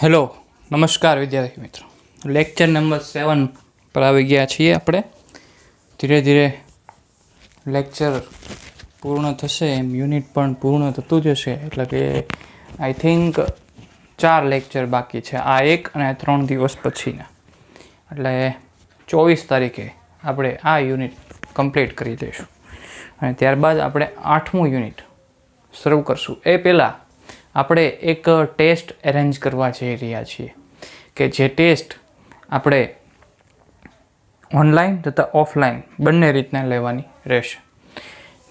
Hello નમસ્કાર વિદ્યાર્થી મિત્રો, લેક્ચર નંબર 7 પર આવી ગયા છીએ આપણે. ધીરે ધીરે લેક્ચર પૂર્ણ થશે, એમ યુનિટ પણ પૂર્ણ થતું જશે. એટલે કે આઈ થિંક 4 લેક્ચર બાકી છે, આ એક અને 3 દિવસ પછીના. એટલે 24 તારીખે આપણે આ યુનિટ કમ્પ્લીટ કરી દઈશું અને ત્યારબાદ આપણે 8મું યુનિટ શરૂ કરશું. એ પહેલાં આપણે એક ટેસ્ટ એરેન્જ કરવા જઈ રહ્યા છીએ કે જે ટેસ્ટ આપણે ઓનલાઈન તથા ઓફલાઈન બંને રીતના લેવાની રહેશે.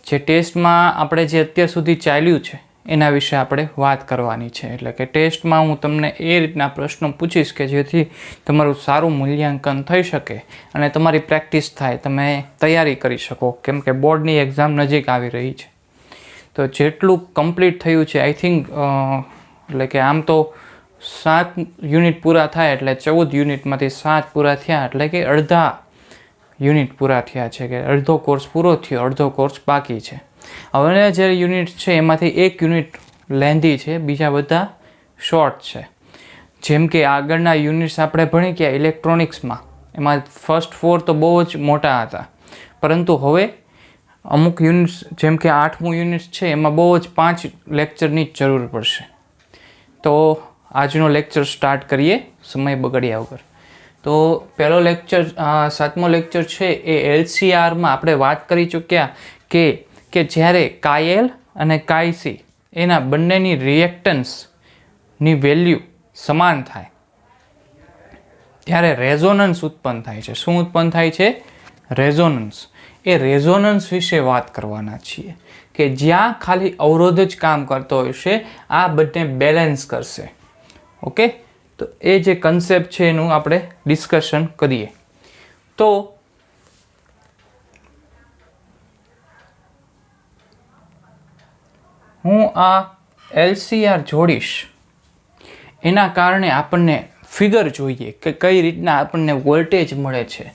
જે ટેસ્ટમાં આપણે જે અત્યાર સુધી ચાલ્યું છે એના વિશે આપણે વાત કરવાની છે. એટલે કે ટેસ્ટમાં હું તમને એ રીતના પ્રશ્નો પૂછીશ કે જેથી તમારું સારું મૂલ્યાંકન થઈ શકે અને તમારી પ્રેક્ટિસ થાય, તમે તૈયારી કરી શકો, કેમ કે બોર્ડની એક્ઝામ નજીક આવી રહી છે. તો જેટલું કમ્પ્લીટ થયું છે, આઈ થિંક એટલે કે આમ તો 7 યુનિટ પૂરા થાય એટલે 14 યુનિટમાંથી 7 પૂરા થયા, એટલે કે અડધા યુનિટ પૂરા થયા છે, કે અડધો કોર્સ પૂરો થયો, અડધો કોર્સ બાકી છે. હવે જે યુનિટ છે એમાંથી એક યુનિટ લેન્ધી છે, બીજા બધા શોર્ટ છે. જેમ કે આગળના યુનિટ્સ આપણે ભણી ગયા ઇલેક્ટ્રોનિક્સમાં, એમાં ફર્સ્ટ 4 તો બહુ જ મોટા હતા, પરંતુ હવે અમુક યુનિટ્સ જેમ કે 8મું યુનિટ છે એમાં બહુ જ 5 લેક્ચરની જ જરૂર પડશે. તો આજનો લેક્ચર સ્ટાર્ટ કરીએ સમય બગડ્યા વગર. તો પહેલો લેક્ચર 7મો લેક્ચર છે એ LCRમાં આપણે વાત કરી ચૂક્યા કે જ્યારે કાયલ અને કાયસી એના બંનેની રિએક્ટન્સની વેલ્યુ સમાન થાય ત્યારે રેઝોનન્સ ઉત્પન્ન થાય છે. શું ઉત્પન્ન થાય છે? રેઝોનન્સ. એ રેઝોનન્સ વિશે વાત કરવાના છીએ કે જ્યાં ખાલી અવરોધ જ કામ કરતો હશે, આ બંને બેલેન્સ કરશે. ઓકે, તો એ જે કન્સેપ્ટ છે એનું આપણે ડિસ્કશન કરીએ. તો હું આ LCR જોડીશ, એના કારણે આપણને ફિગર જોઈએ કે કઈ રીતના આપણને વોલ્ટેજ મળે છે.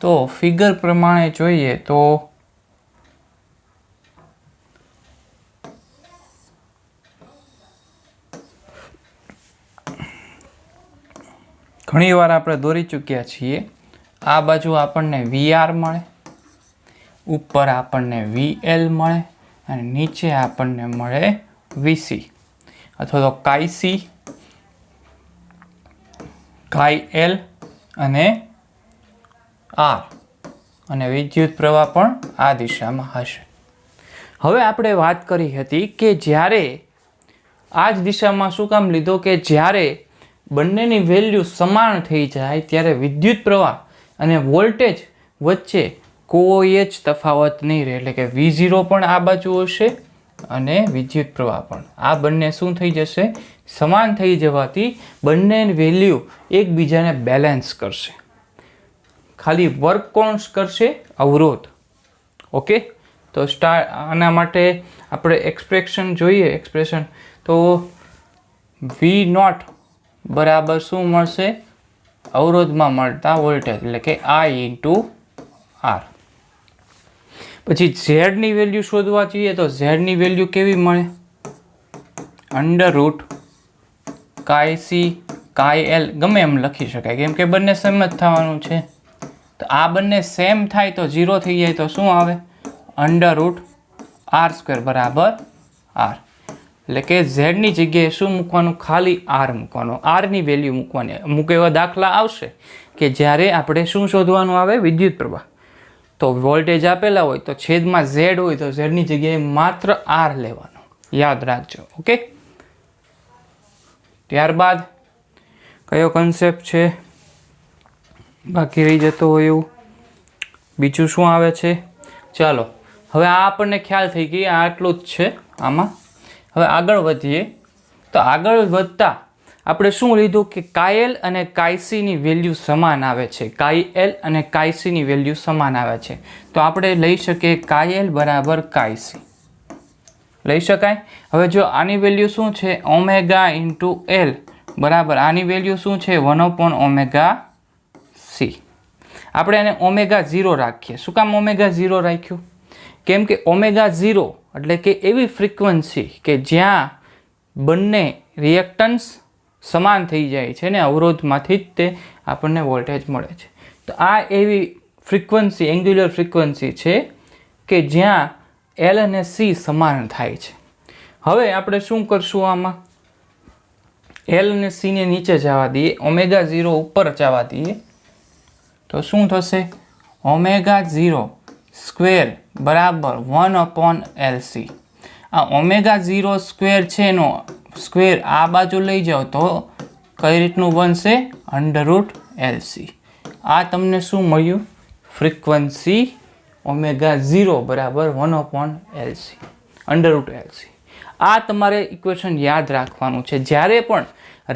તો ફિગર પ્રમાણે જોઈએ તો ઘણી વાર આપણે દોરી ચૂક્યા છીએ. આ બાજુ આપણને VR મળે, ઉપર આપણને VL મળે અને નીચે આપણને મળે VC અથવા તો કાયસી, કાયL અને R, અને વિદ્યુત પ્રવાહ પણ આ દિશામાં હશે. હવે આપણે વાત કરી હતી કે જ્યારે આ જ દિશામાં શું કામ લીધો કે જ્યારે બંનેની વેલ્યુ સમાન થઈ જાય ત્યારે વિદ્યુત પ્રવાહ અને વોલ્ટેજ વચ્ચે કોઈ જ તફાવત નહીં રહે. એટલે કે V0 પણ આ બાજુ હશે અને વિદ્યુત પ્રવાહ પણ. આ બંને શું થઈ જશે? સમાન થઈ જવાથી બંનેની વેલ્યુ એકબીજાને બેલેન્સ કરશે. ખાલી વર્ક કોણ કરશે? અવરોધ. ઓકે, તો આના માટે આપણે એક્સપ્રેશન જોઈએ. એક્સપ્રેશન તો V0 બરાબર શું મળશે? અવરોધમાં મળતા વોલ્ટેજ, એટલે કે I/R. પછી Z ની વેલ્યુ શોધવા જોઈએ તો Z ની વેલ્યુ કેવી મળે? √ કાયસી કાયL, ગમે એમ લખી શકાય, કેમ કે બંને સેમ જ થવાનું છે. તો આ બંને સેમ થાય તો 0 થઈ જાય તો શું આવે? √R² બરાબર R. એટલે કે Z ની જગ્યાએ શું મૂકવાનું? ખાલી R મૂકવાનું, R ની વેલ્યુ મૂકવાની. અમુક એવા દાખલા આવશે કે જ્યારે આપણે શું શોધવાનું આવે? વિદ્યુત પ્રવાહ. તો વોલ્ટેજ આપેલા હોય તો છેદમાં Z હોય તો Z ની જગ્યાએ માત્ર R લેવાનું, યાદ રાખજો. ઓકે, ત્યારબાદ કયો કન્સેપ્ટ છે બાકી રહી જતો હોય એવું? બીજું શું આવે છે? ચાલો, હવે આ આપણને ખ્યાલ થઈ ગઈ, આટલું જ છે આમાં. હવે આગળ વધીએ. તો આગળ વધતા આપણે શું લીધું કે કાયલ અને કાયસીની વેલ્યુ સમાન આવે છે. કાયલ અને કાયસીની વેલ્યુ સમાન આવે છે. તો આપણે લઈ શકીએ કાયલ બરાબર કાયસી લઈ શકાય. હવે જો આની વેલ્યુ શું છે? ω/L બરાબર આની વેલ્યુ શું છે? 1/ωc. આપણે એને ω0 રાખીએ. શું કામ ω0 રાખ્યું? કેમ કે ω0 એટલે કે એવી ફ્રીક્વન્સી કે જ્યાં બંને રિએક્ટન્સ સમાન થઈ જાય છે ને અવરોધમાંથી જ તે આપણને વોલ્ટેજ મળે છે. તો આ એવી ફ્રીક્વન્સી, એંગ્યુલર ફ્રીક્વન્સી છે કે જ્યાં એલ અને સી સમાન થાય છે. હવે આપણે શું કરશું આમાં? એલ અને સીને નીચે જવા દઈએ, ઓમેગા 0 ઉપર જવા દઈએ, તો શું થશે? ઓમેગા 0 સ્ક્વેર બરાબર 1/LC. આ ઓમેગા 0 સ્ક્વેર છે એનો સ્ક્વેર આ બાજુ લઈ જાઓ તો કઈ રીતનું બનશે? √LC. આ તમને શું મળ્યું? ફ્રીક્વન્સી ઓમેગા 0 બરાબર 1/LC, √LC. આ તમારે ઇક્વેશન યાદ રાખવાનું છે. જ્યારે પણ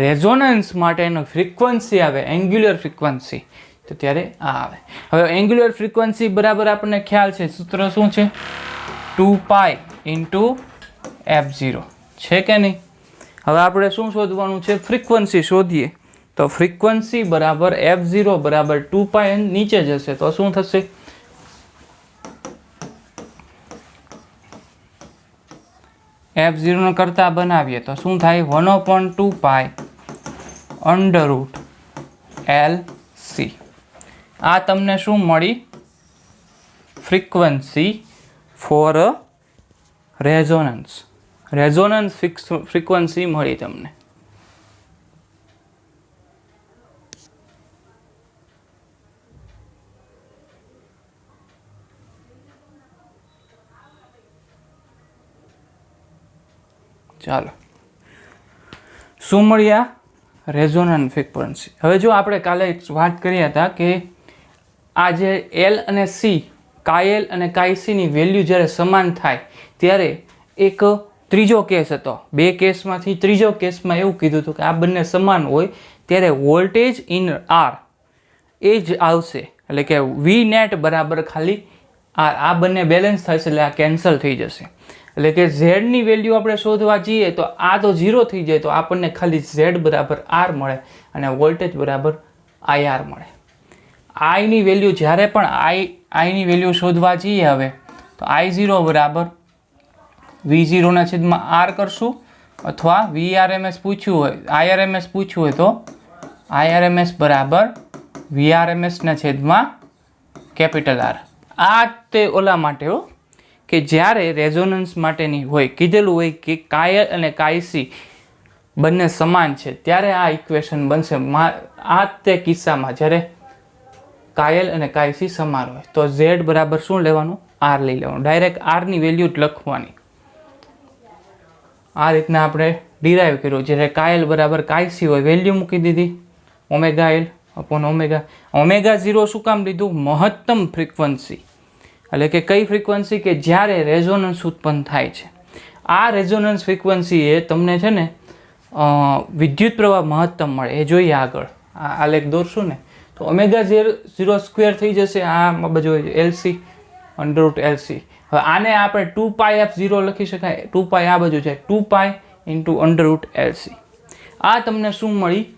રેઝોનન્સ માટેનો ફ્રીક્વન્સી આવે, એંગ્યુલર ફ્રીક્વન્સી, તો ત્યારે આ આવે. હવે એંગ્યુલર ફ્રીક્વન્સી બરાબર આપણને ખ્યાલ છે, સૂત્ર શું છે? 2π × f0 છે કે નહીં? હવે આપણે શું શોધવાનું છે? ફ્રીક્વન્સી શોધીએ. તો ફ્રીક્વન્સી બરાબર f0 બરાબર 2π નીચે જશે તો શું થશે? f0 કરતા બનાવીએ તો શું થાય? 1/2π √LC. આ તમને શું મળી? Frequency for resonance. Resonance frequency મળી તમને. ચાલો, શું મળ્યા? Resonant frequency. હવે જો આપણે કાલે વાત કર્યા હતા કે આ જે એલ અને સી, કાયલ અને કાયસીની વેલ્યુ જ્યારે સમાન થાય ત્યારે એક ત્રીજો કેસ હતો. બે કેસમાંથી ત્રીજો કેસમાં એવું કીધું હતું કે આ બંને સમાન હોય ત્યારે વોલ્ટેજ ઇન આર એ જ આવશે. એટલે કે વી નેટ બરાબર ખાલી આર. આ બંને બેલેન્સ થશે એટલે આ કેન્સલ થઈ જશે. એટલે કે ઝેડની વેલ્યુ આપણે શોધવા જઈએ તો આ તો 0 થઈ જાય તો આપણને ખાલી ઝેડ બરાબર આર મળે અને વોલ્ટેજ બરાબર IR મળે. આઈની વેલ્યુ જ્યારે પણ આઈની વેલ્યુ શોધવા જઈએ હવે તો I0 બરાબર V0 છેદમાં R કરશું, અથવા VRMS પૂછ્યું હોય, IRMS પૂછ્યું હોય તો IRMS બરાબર VRMS છેદમાં R. આ તે ઓલા માટે હો કે જ્યારે રેઝોનન્સ માટેની હોય, કીધેલું હોય કે કાયલ અને કાયસી બંને સમાન છે ત્યારે આ ઇક્વેશન બનશે. આ તે કિસ્સામાં જ્યારે કાયલ અને કાયસી સમાન હોય તો Z બરાબર શું લેવાનું? R લઈ લેવાનું. ડાયરેક્ટ Rની વેલ્યુ જ લખવાની. આ રીતના આપણે ડિરાઈવ કર્યું. જ્યારે કાયલ બરાબર કાયસી હોય વેલ્યુ મૂકી દીધી omega L upon omega. Omega 0 શું કામ લીધું? મહત્તમ ફ્રીક્વન્સી. એટલે કે કઈ ફ્રીક્વન્સી? કે જ્યારે રેઝોનન્સ ઉત્પન્ન થાય છે. આ રેઝોનન્સ ફ્રીક્વન્સી એ તમને છે ને વિદ્યુત પ્રવાહ મહત્તમ મળે. એ જોઈએ આગળ આ લેખ દોરશું ને તો ઓમેગા 0 સ્ક્વેર થઈ જશે. આ બાજુ LC √LC. હવે આને આપણે 2πf0 લખી શકાય. 2π આ બાજુ છે, 2π × √LC. આ તમને શું મળી?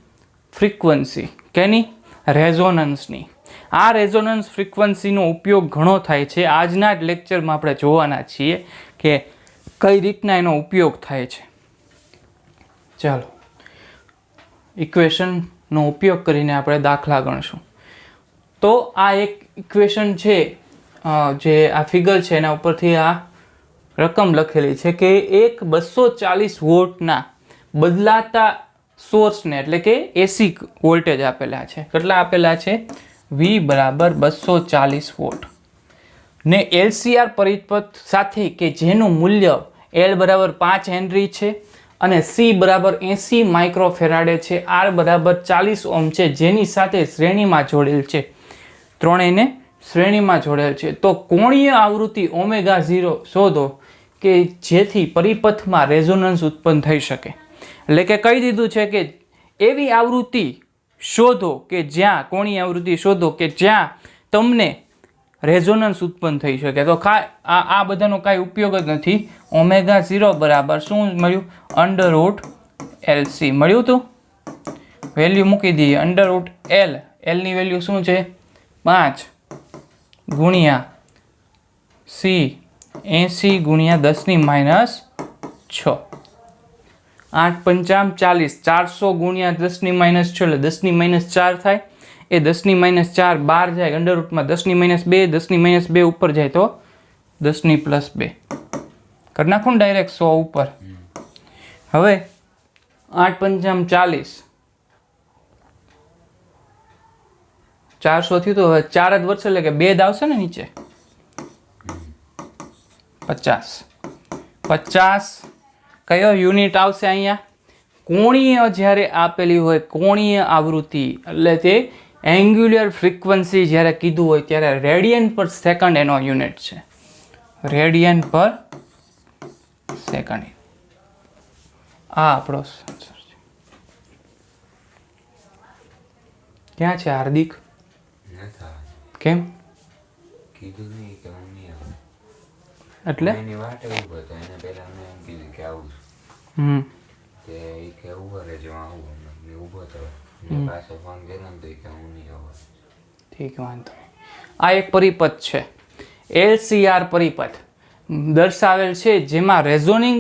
ફ્રીક્વન્સી. કેની? રેઝોનન્સની. આ રેઝોનન્સ ફ્રીક્વન્સીનો ઉપયોગ ઘણો થાય છે. આજના જ લેક્ચરમાં આપણે જોવાના છીએ કે કઈ રીતના એનો ઉપયોગ થાય છે. ચાલો, ઇક્વેશનનો ઉપયોગ કરીને આપણે દાખલા ગણશું. તો આ એક ઇક્વેશન છે, જે આ ફિગર છે એના ઉપરથી આ રકમ લખેલી છે કે એક 240 વોલ્ટના બદલાતા સોર્સને, એટલે કે AC વોલ્ટેજ આપેલા છે. કેટલા આપેલા છે? V બરાબર 240 વોલ્ટ ને LCR પરિપથ સાથે કે જેનું મૂલ્ય L બરાબર 5 હેનરી છે અને C બરાબર 80 માઇક્રોફેરાડે છે, R બરાબર 40 ઓહ્મ છે, જેની સાથે શ્રેણીમાં જોડેલ છે. ત્રણેયને શ્રેણીમાં જોડેલ છે. તો કોણીય આવૃત્તિ ઓમેગા 0 શોધો કે જેથી પરિપથમાં રેઝોનન્સ ઉત્પન્ન થઈ શકે. એટલે કે કહી દીધું છે કે એવી આવૃત્તિ શોધો કે જ્યાં, કોણીય આવૃત્તિ શોધો કે જ્યાં તમને રેઝોનન્સ ઉત્પન્ન થઈ શકે. તો આ બધાનો કાંઈ ઉપયોગ જ નથી. ઓમેગા 0 બરાબર શું મળ્યું? √LC મળ્યું હતું. વેલ્યુ મૂકી દઈએ √L. Lની વેલ્યુ શું છે? 5 ગુણ્યા C 80 ગુણ્યા 10⁻6. 8 પંચામ 40, 400 ગુણ્યા 10 ની માઇનસ 6 એટલે 10 ની માઇનસ 4 થાય. એ 10 ની માઇનસ 4 બહાર જાય અંડર રૂટમાં 10 ની માઇનસ 2, 10 ની માઇનસ 2 ઉપર જાય તો 10 ની પ્લસ 2 કરી નાખો ને ડાયરેક્ટ 100 ઉપર. હવે 8 પંચામ 40, 400 થયું તો હવે 4 જ વધશે એટલે કે 2 જ આવશે ને નીચે. 50 કયો યુનિટ આવશે અહીંયા? કોણીય જ્યારે આપેલી હોય કોણીય આવૃત્તિ એટલે તે એંગ્યુલર ફ્રીક્વન્સી જ્યારે કીધું હોય ત્યારે રેડિયન પર સેકન્ડ એનો યુનિટ છે. રેડિયન પર સેકન્ડ. આ આપણો આન્સર છે. ક્યાં છે હાર્દિક? કેમ કીધું નહીં કે હું નહીં આવું એટલે એની વાટે ઊભો હતો એને પહેલા મેં એમ કીધું કે આવું કે ઈ કે ઊભો રહેજો આવું મેં ઊભો થયો મેં પાછો ફોન કર્યો ને તો ઈ કે હું નહીં આવું. ઠીક વાંધો નહીં. આ એક પરિપથ છે LCR પરિપથ દર્શાવેલ છે જેમાં રેઝોનિંગ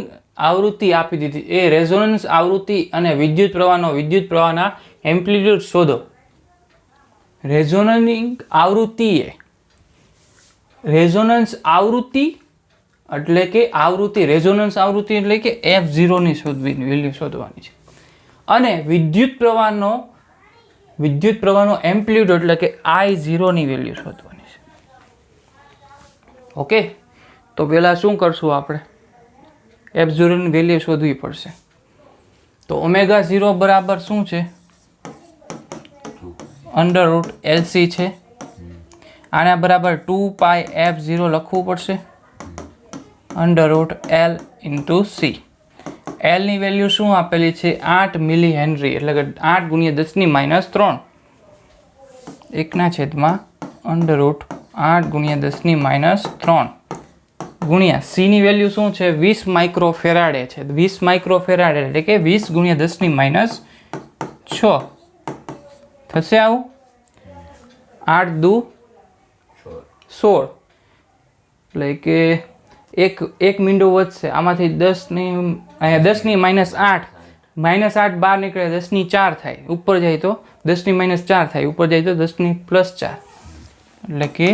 આવૃત્તિ આપી દીધી. એ રેઝોનન્સ આવૃત્તિ અને વિદ્યુત પ્રવાહના એમ્પ્લિટ્યુડ શોધો. રેઝોનિંગ આવૃત્તિએ રેઝોનન્સ આવૃત્તિ એટલે કે રેઝોનન્સ આવૃત્તિ એટલે કે F0 ની વેલ્યુ શોધવાની છે. અને વિદ્યુત પ્રવાહનો એમ્પ્લિટ્યુડ એટલે કે I0 ની વેલ્યુ શોધવાની છે. ઓકે, તો પહેલા શું કરશું આપણે? F0 ની વેલ્યુ શોધવી પડશે. તો ω0 બરાબર શું છે? અંડર રૂટ LC છે. આના બરાબર 2πf0 લખવું પડશે under route L into C. L ની વેલ્યુ શું આપેલી છે? 8 મિલી હેનરી એટલે કે 8 ગુણ્યા 10 ની માઇનસ 3 1 છેદમાં અંડર રૂટ 8 ગુણ્યા 10 ની માઇનસ 3 ગુણ્યા C ની વેલ્યુ શું છે? 20 માઇક્રોફેરાડે છે. 20 માઇક્રોફેરાડે એટલે કે 20 ગુણ્યા 10 ની માઇનસ 6 થશે. આવું 8 દુ 16 એટલે કે એક મીંડો વધશે. આમાંથી 10 ની માઇનસ 8 બહાર નીકળે 10 ની 4 થાય. ઉપર જાય તો 10 ની માઇનસ 4 થાય. ઉપર જાય તો 10 ની પ્લસ 4 એટલે કે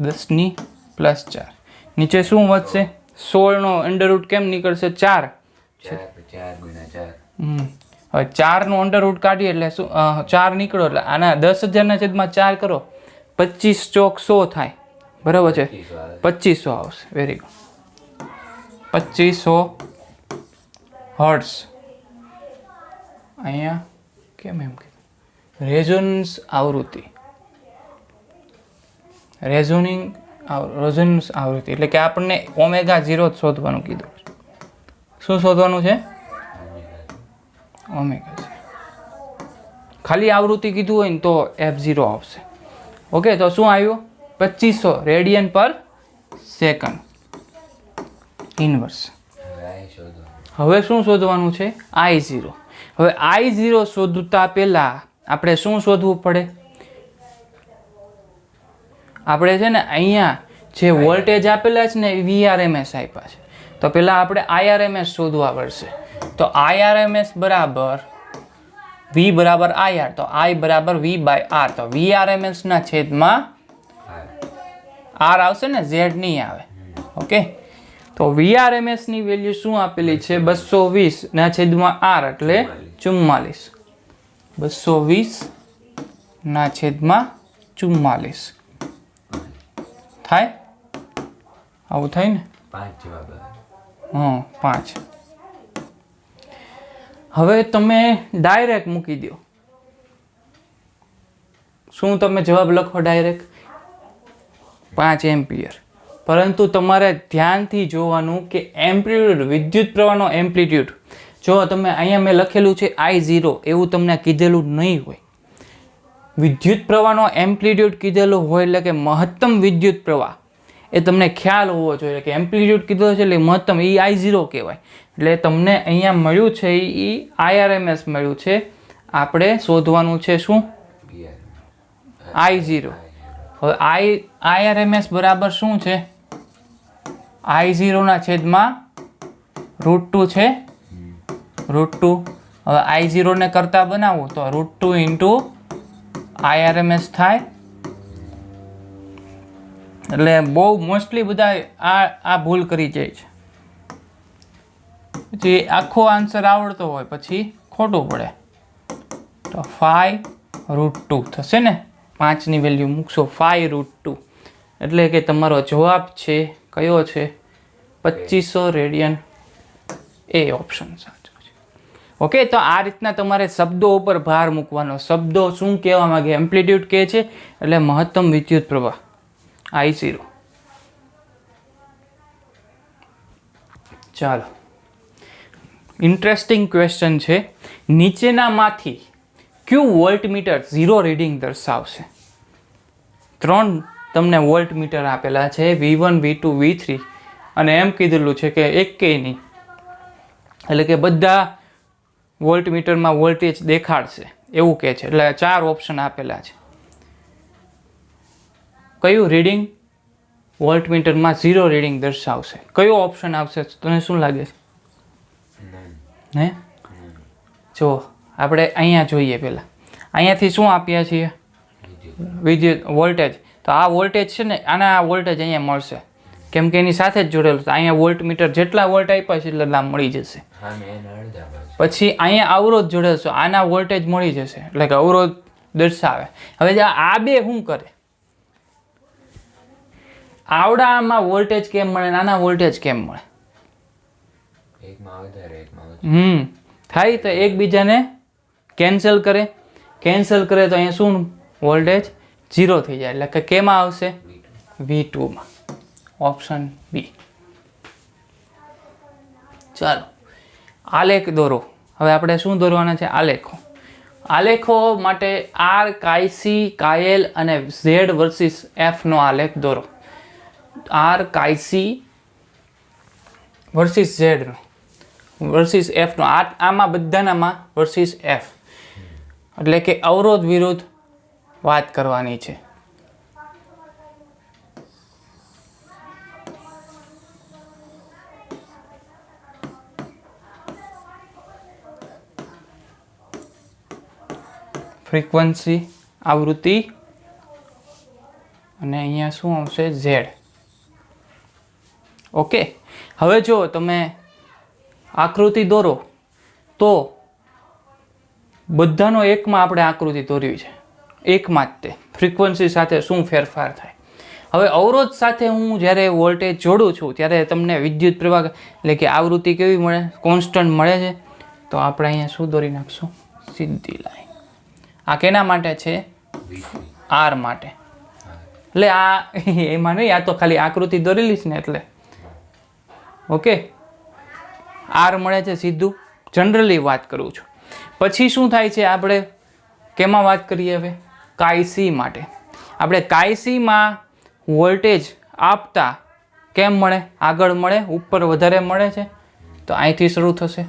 10 ની પ્લસ 4. નીચે શું વધશે? 16 નો અંડર રૂટ કેમ નીકળશે? 4 હવે 4 નું અંડર રૂટ કાઢીએ એટલે શું 4 નીકળો એટલે આના 10,000 ના છેદમાં 4 કરો 25 ચોક 100 થાય. બરાબર છે? 2500 આવશે. Very good. 2500 હર્ટ્ઝ. અહીંયા કેમ એમ કીધું? રેઝોનન્સ આવૃત્તિ એટલે કે આપણને ω0 શોધવાનું કીધું. શું શોધવાનું છે? ઓમેગા. ખાલી આવૃત્તિ કીધું હોય ને તો F0 આવશે. ઓકે, તો શું આવ્યું? 2500 રેડિયન પર સેકન્ડ ઇન્વર્સ. હવે શું શોધવાનું છે? I0. હવે I0 શોધતા પહેલા આપણે શું શોધવું પડે? આપણે છે ને અહીંયા જે વોલ્ટેજ આપેલા છે ને VRMS આપ્યા છે, તો પહેલા આપણે IRMS શોધવા પડશે. તો IRMS બરાબર V બરાબર IR, તો I બરાબર V/R. તો VRMS ના છેદમાં R આવશે ને, Z નહીં આવે. ઓકે, તો VRMS ની વેલ્યુ શું આપેલી છે? 220 ના છેદમાં R એટલે 44. 220 ના છેદમાં 44 થાય. આવું થાય ને? 5. હવે તમે ડાયરેક્ટ મૂકી દો. શું તમે જવાબ લખો ડાયરેક્ટ? 5 એમ્પિયર. પરંતુ તમારે ધ્યાનથી જોવાનું કે એમ્પ્લિટ્યુડ, વિદ્યુત પ્રવાહનો એમ્પ્લિટ્યુડ, જો તમે અહીંયા મેં લખેલું છે I0 એવું તમને કીધેલું નહીં હોય. વિદ્યુત પ્રવાહનો એમ્પ્લિટ્યુડ કીધેલું હોય એટલે કે મહત્તમ વિદ્યુત પ્રવાહ, એ તમને ખ્યાલ હોવો જોઈએ કે એમ્પ્લિટ્યુડ કીધો છે એટલે મહત્તમ, એ I0 કહેવાય. એટલે તમને અહીંયા મળ્યું છે એ IRMS મળ્યું છે. આપણે શોધવાનું છે શું? I0. હવે IRMS બરાબર શું છે? I0 ના છેદમાં √2 છે √2. હવે I0 ને કરતા બનાવું તો √2 ઇન્ટુ IRMS થાય. એટલે બહુ મોસ્ટલી બધા આ ભૂલ કરી જાય છે. પછી આખો આન્સર આવડતો હોય પછી ખોટું પડે. તો 5√2 થશે ને, 5ની વેલ્યુ મૂકશો 5√2 એટલે કે તમારો જવાબ છે કયો છે 2500 રેડિયન. એ ઓપ્શન સાચો છે. ઓકે, તો આ રીતના તમારે શબ્દો ઉપર ભાર મૂકવાનો. શબ્દો શું કહેવા માંગે, એમ્પ્લિટ્યુડ કહે છે એટલે મહત્તમ વિદ્યુત પ્રવાહ I0. ચાલો, ઇન્ટરેસ્ટિંગ ક્વેશ્ચન છે. નીચેનામાંથી કયું વોલ્ટમીટર 0 રીડિંગ દર્શાવશે? 3 તમને વોલ્ટમીટર આપેલા છે, V1, V2, V3, અને એમ કીધેલું છે કે એકેય નહીં, એટલે કે બધા વોલ્ટમીટરમાં વોલ્ટેજ દેખાડશે એવું કહે છે. એટલે 4 ઓપ્શન આપેલા છે. કયું રીડિંગ વોલ્ટમીટરમાં 0 રીડિંગ દર્શાવશે? કયો ઓપ્શન આવશે? તને શું લાગે છે? હે, જો આપણે અહીંયા જોઈએ. પહેલાં અહીંયાથી શું આપ્યા છીએ? વિદ્યુત વોલ્ટેજ. તો આ વોલ્ટેજ છે ને, આના આ વોલ્ટેજ અહીંયા મળશે કેમ કે એની સાથે જ જોડેલું છે. અહીંયા વોલ્ટમીટર જેટલા વોલ્ટ આપ્યા છે એટલા મળી જશે. પછી અહીંયા અવરોધ જોડેલો છે, આના વોલ્ટેજ મળી જશે એટલે કે અવરોધ દર્શાવે. હવે આ બે શું કરે? આવડામાં વોલ્ટેજ કેમ મળે, નાના વોલ્ટેજ કેમ મળે? થાય તો એકબીજાને કેન્સલ કરે. કેન્સલ કરે તો અહીંયા શું વોલ્ટેજ 0 થઈ જાય. એટલે કે કેમાં આવશે? V2માં. Option B. ચાલો, આલેખ દોરો. હવે આપણે શું દોરવાના છે? આલેખો. આલેખો માટે R, કાયસી, કાયલ અને Z વર્સિસ F નો આલેખ દોરો. R, કાયસી વર્સિસ Z નો વર્સિસ F નો. આમાં બધાનામાં વર્સિસ F એટલે કે અવરોધ વિરુદ્ધ વાત કરવાની છે. ફ્રીક્વન્સી, આવૃત્તિ, અને અહીંયા શું આવશે? Z. ઓકે, હવે જો તમે આકૃતિ દોરો તો બધાનો એકમાં આપણે આકૃતિ દોરવી છે. એકમાં જ તે ફ્રીક્વન્સી સાથે શું ફેરફાર થાય. હવે અવરોધ સાથે હું જ્યારે વોલ્ટેજ જોડું છું ત્યારે તમને વિદ્યુત પ્રવાહ એટલે કે આવૃત્તિ કેવી મળે? કોન્સ્ટન્ટ મળે છે. તો આપણે અહીંયા શું દોરી નાખશું? સીધી લાઈન. આ કેના માટે છે? R માટે. એટલે આ એમાં નહીં, આ તો ખાલી આકૃતિ દોરેલી છે ને એટલે. ઓકે, R મળે છે સીધું. જનરલી વાત કરું છું. પછી શું થાય છે? આપણે કેમાં વાત કરીએ હવે? કાયસી માટે. આપણે કાયસીમાં વોલ્ટેજ આપતા કેમ મળે? આગળ મળે, ઉપર વધારે મળે છે. તો અહીંથી શરૂ થશે.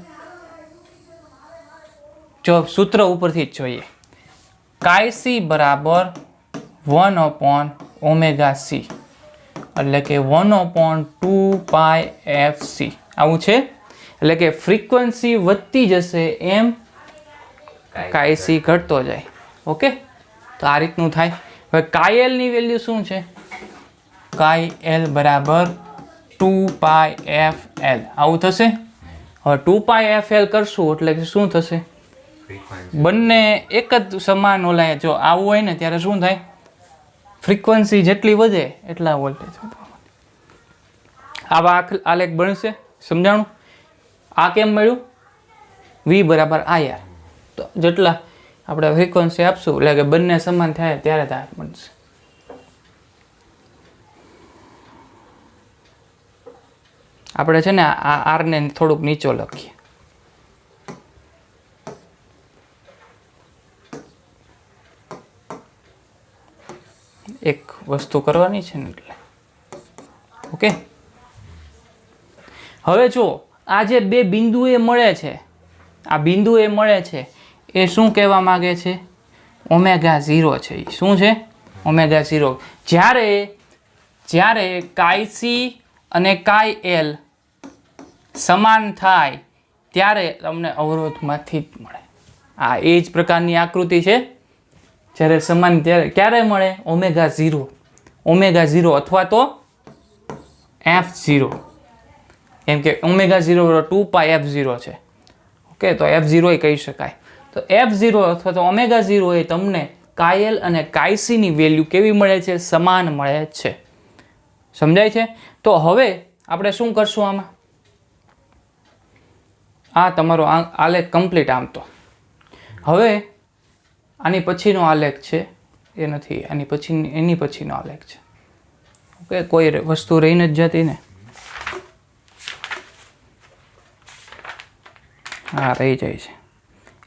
જો સૂત્ર ઉપરથી જ જોઈએ. કાયસી બરાબર 1/ωc એટલે કે 1/2πfc આવું છે. એટલે કે ફ્રીક્વન્સી વધતી જશે એમ કાયસી ઘટતો જાય. ઓકે, તો આ રીતનું થાય. હવે કાયલની વેલ્યુ શું છે? કાયલ બરાબર 2πfl આવું થશે. હવે 2πfl કરશું એટલે કે શું થશે? બંને એક જ સમાન ઓલાય. જો આવું હોય ને ત્યારે શું થાય? ફ્રીક્વન્સી જેટલી વધે એટલા વોલ્ટેજ વધવા. આવા આલેખ બનશે. સમજાણું? આ કેમ મળ્યું? V બરાબર IR. તો જેટલા આપણે ફ્રીક્વન્સી આપશું એટલે કે બંને સમાન થાય ત્યારે જ આ બનશે. આપણે છે ને આ R ને થોડુંક નીચો લખીએ. એક વસ્તુ કરવાની છે ને એટલે. ઓકે, હવે જો આ જે બે બિંદુ એ મળે છે, આ બિંદુ એ મળે છે એ શું કહેવા માંગે છે? ω0 છે. એ શું છે? ω0. જ્યારે કાયસી અને કાયલ સમાન થાય ત્યારે તમને અવરોધમાંથી જ મળે. આ એ જ પ્રકારની આકૃતિ છે. જ્યારે સમાન ત્યારે ક્યારે મળે? ઓમેગા 0 અથવા તો F0. કેમ કે ઓમેગા 0 2 પાઈ F0 છે. ઓકે, તો F0 કહી શકાય. તો F0 અથવા તો ઓમેગા 0 એ તમને કાયલ અને કાયસીની વેલ્યુ કેવી મળે છે? સમાન મળે છે. સમજાય છે? તો હવે આપણે શું કરશું આમાં? આ તમારો આલેખ કમ્પ્લીટ. આમ તો હવે આની પછીનો આલેખ છે એ નથી, એની પછીનો આલેખ છે. ઓકે, કોઈ વસ્તુ રહીને જ જતી ને. હા, રહી જાય છે.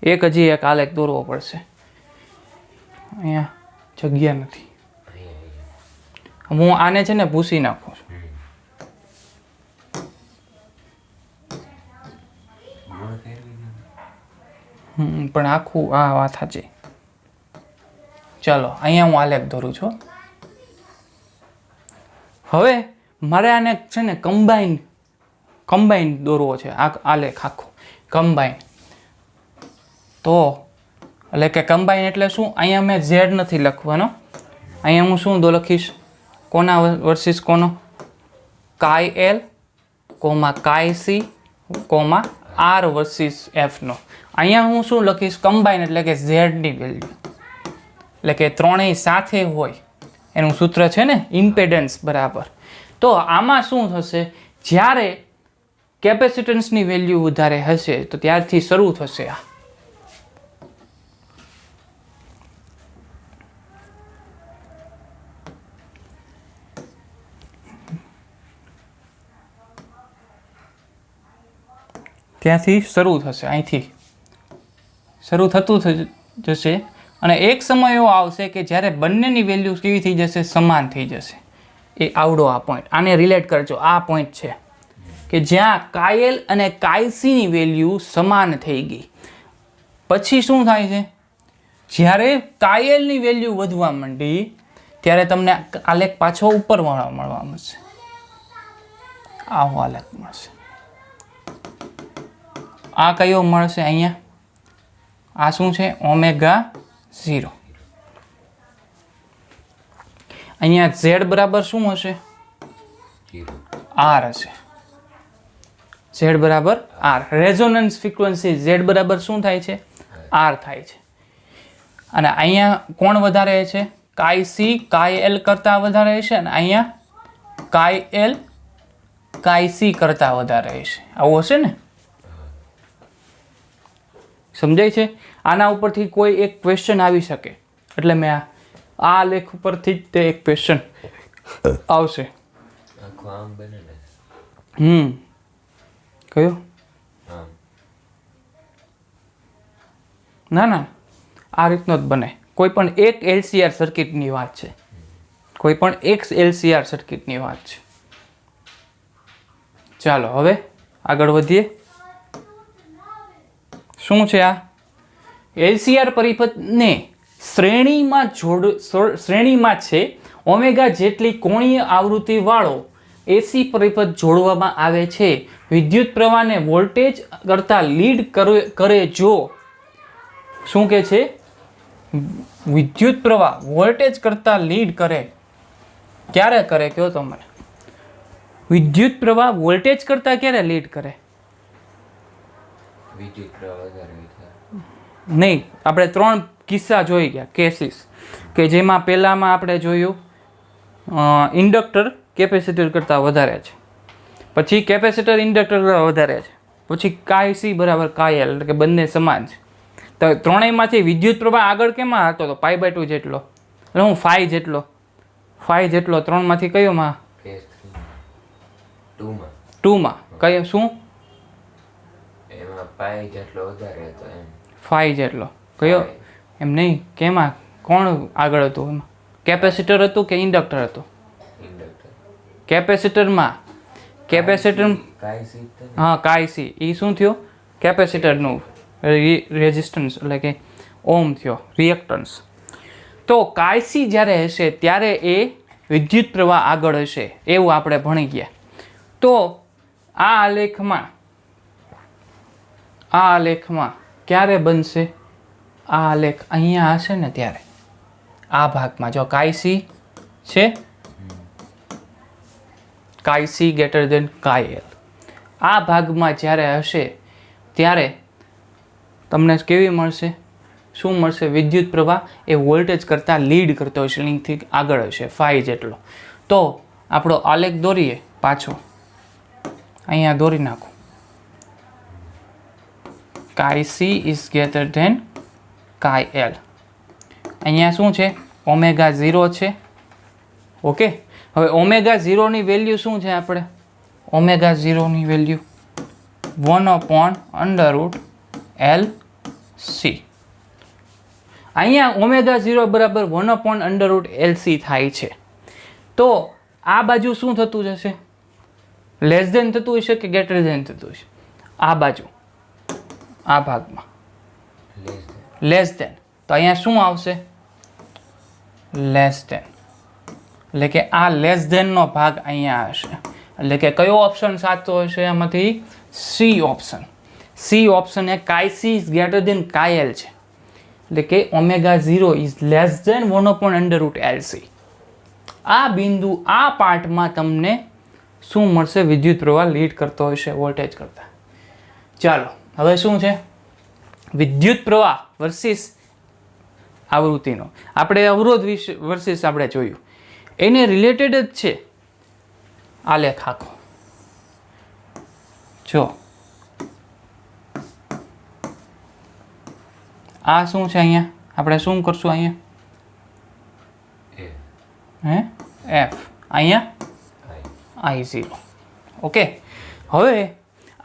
હજી એક આલેખ દોરવો પડશે. અહીંયા જગ્યા નથી. હું આને છે ને ભૂસી નાખું છું. પણ આખું આ વાત સાચી. ચાલો અહીંયા હું આલેખ દોરું છું. હવે મારે આને છે ને કમ્બાઈન દોરવો છે. આ આલેખ આખો કમ્બાઈન. તો એટલે કે કમ્બાઈન એટલે શું? અહીંયા મેં ઝેડ નથી લખવાનો. અહીંયા હું શું લખીશ? કોના વર્સિસ કોનો? કાય એલ કોમા કાય સી કોમા આર વર્સિસ એફનો. અહીંયા હું શું લખીશ? કમ્બાઈન એટલે કે ઝેડની વેલ્યુ, એટલે કે ત્રણેય સાથે હોય એનું સૂત્ર છે ને ઇમ્પેડન્સ બરાબર. તો આમાં શું થશે? જ્યારે કેપેસિટન્સની વેલ્યુ વધારે હશે તો ત્યારથી શરૂ થશે આ. ત્યાંથી શરૂ થશે, અહીંથી શરૂ થતું જશે. અને એક સમય એવો આવશે કે જ્યારે બંનેની વેલ્યુ કેવી થઈ જશે? સમાન થઈ જશે. એ આવડો આ પોઈન્ટ, આને રિલેટ કરજો. આ પોઈન્ટ છે કે જ્યાં કાયલ અને કાયસીની વેલ્યુ સમાન થઈ ગઈ. પછી શું થાય છે? જ્યારે કાયલની વેલ્યુ વધવા માંડી ત્યારે તમને આલેખ પાછો ઉપર મળવા મળશે. આવો આલેખ મળશે. આ કયો મળશે? અહીંયા આ શું છે? ઓમેગા 0. અહીંયા ઝેડ બરાબર શું હશે? આર હશે. ઝેડ બરાબર આર. રેઝોનન્સ ફ્રીક્વન્સી ઝેડ બરાબર શું થાય છે? આર થાય છે. અને અહીંયા કોણ વધારે છે? કાય સી કાય એલ કરતા વધારે હશે. અને અહીંયા કાય એલ કાય સી કરતા વધારે હશે. આવું હશે ને? સમજાય છે? આના ઉપરથી કોઈ એક ક્વેશ્ચન આવી શકે, એટલે મેં આ લેખ ઉપરથી જ તે એક ક્વેશ્ચન આવશે. કયો? ના, આ રીતનો જ બને. કોઈ પણ એક LCR સર્કિટની વાત છે. કોઈ પણ એક LCR સર્કિટની વાત છે. ચાલો હવે આગળ વધીએ. શું છે આ? LCR પરિપથને શ્રેણીમાં છે ઓમેગા જેટલી કોણીય આવૃત્તિ વાળો AC પરિપથ જોડવામાં આવે છે. વિદ્યુત પ્રવાહને વોલ્ટેજ કરતા લીડ કરે જો. શું કે છે? વિદ્યુત પ્રવાહ વોલ્ટેજ કરતા લીડ કરે. ક્યારે કરે? કયો તો મને. વિદ્યુત પ્રવાહ વોલ્ટેજ કરતા ક્યારે લીડ કરે? નહીં, આપણે 3 કિસ્સા જોઈ ગયા, કેસીસ, કે જેમાં પહેલામાં આપણે જોયું ઇન્ડક્ટર કેપેસિટર કરતાં વધારે છે, પછી કેપેસિટર ઇન્ડક્ટર કરતાં વધારે છે, પછી કાય સી બરાબર કાય એલ, એટલે કે બંને સમાન છે. તો ત્રણેયમાંથી વિદ્યુત પ્રવાહ આગળ કેમાં હતો? તો π/2 જેટલો, એટલે હું ફાઈ જેટલો. 3માંથી કયોમાં? 2માં. કયો શું? ફાઈ જેટલો. કયો? એમ નહીં, કેમાં કોણ આગળ હતું? એમાં કેપેસિટર હતું કે ઇન્ડક્ટર હતું? કેપેસિટરમાં. હા, કાય સી. એ શું થયો? કેપેસિટરનું રેઝિસ્ટન્સ, એટલે કે ઓમ થયો, રિએક્ટન્સ. તો કાય સી જ્યારે હશે ત્યારે એ વિદ્યુત પ્રવાહ આગળ હશે, એવું આપણે ભણી ગયા. તો આ આલેખમાં આ આલેખમાં ક્યારે બનશે? આ આલેખ અહીંયા હશે ને ત્યારે, આ ભાગમાં જો કાઈ સી છે, કાઈ સી ગ્રેટર દેન કાઈ એલ, આ ભાગમાં જ્યારે હશે ત્યારે તમને કેવી મળશે? શું મળશે? વિદ્યુત પ્રવાહ એ વોલ્ટેજ કરતાં લીડ કરતો હશે, લિંકથી આગળ હશે ફાઈ જેટલો. તો આપણો આલેખ દોરીએ પાછો, અહીંયા દોરી નાખો. કાઈ સી ઇઝ ગ્રેટર ધેન કાઈ એલ. અહીંયા શું છે? ઓમેગા 0 છે. ઓકે, હવે ઓમેગા 0ની વેલ્યુ શું છે? આપણે ઓમેગા 0ની વેલ્યુ 1/√LC. અહીંયા ઓમેગા 0 બરાબર 1/√LC થાય છે. તો આ બાજુ શું થતું જશે? લેસ ધેન થતું હશે કે ગ્રેટર ધેન થતું હશે? આ બાજુ, આ ભાગમાં લેસ ધેન. તો અહીંયા શું આવશે? Less than. એટલે કે આ લેસ ધેનનો ભાગ અહીંયા હશે. એટલે કે કયો ઓપ્શન સાચો હશે એમાંથી? C option. C option A કાઈ સી ઇઝ ગ્રેટર ધેન કાઈ એલ છે. એટલે કે omega 0 is less than 1/√LC. આ બિંદુ, આ પાર્ટમાં તમને શું મળશે? વિદ્યુત પ્રવાહ લીડ કરતો હશે વોલ્ટેજ કરતા. ચાલો હવે શું છે? વિદ્યુત પ્રવાહ વર્સિસ આવૃત્તિનો. આપણે અવરોધ વિશે વર્સિસ આપણે જોયું, એને રિલેટેડ જ છે આલેખ આખો. જો આ શું છે? અહીંયા આપણે શું કરશું? અહીંયા એફ, અહીંયા I0. ઓકે, હવે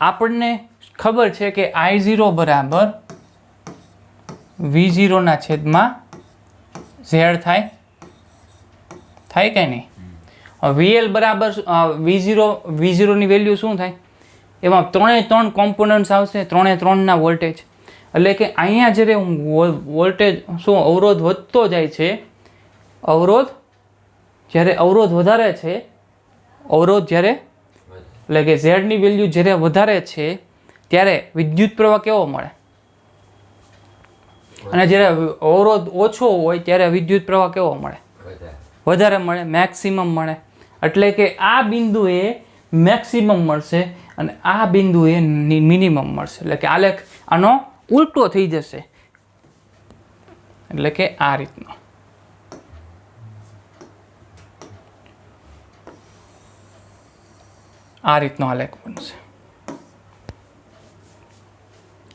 આપણને ખબર છે કે I0 બરાબર V0 ના છેદમાં Z થાય કે નહીં? VL બરાબર V0 ની વેલ્યુ શું થાય? એમાં 3 કોમ્પોનન્ટ્સ આવશે, 3 ના વોલ્ટેજ. એટલે કે અહીંયા જ્યારે વોલ્ટેજ શું અવરોધ વધતો જાય છે, જ્યારે અવરોધ વધારે છે, જ્યારે એટલે કે Z ની વેલ્યુ જ્યારે વધારે છે ત્યારે વિદ્યુત પ્રવાહ કેવો મળે? અને જ્યારે અવરોધ ઓછો હોય ત્યારે વિદ્યુત પ્રવાહ કેવો મળે? વધારે મળે, મેક્સિમમ મળે. એટલે કે આ બિંદુએ મેક્સિમમ મળશે અને આ બિંદુએ મિનિમમ મળશે. એટલે કે આલેખ આનો ઉલટો થઈ જશે. એટલે કે આ રીતનો. આ રીતનો આલેખ બનશે,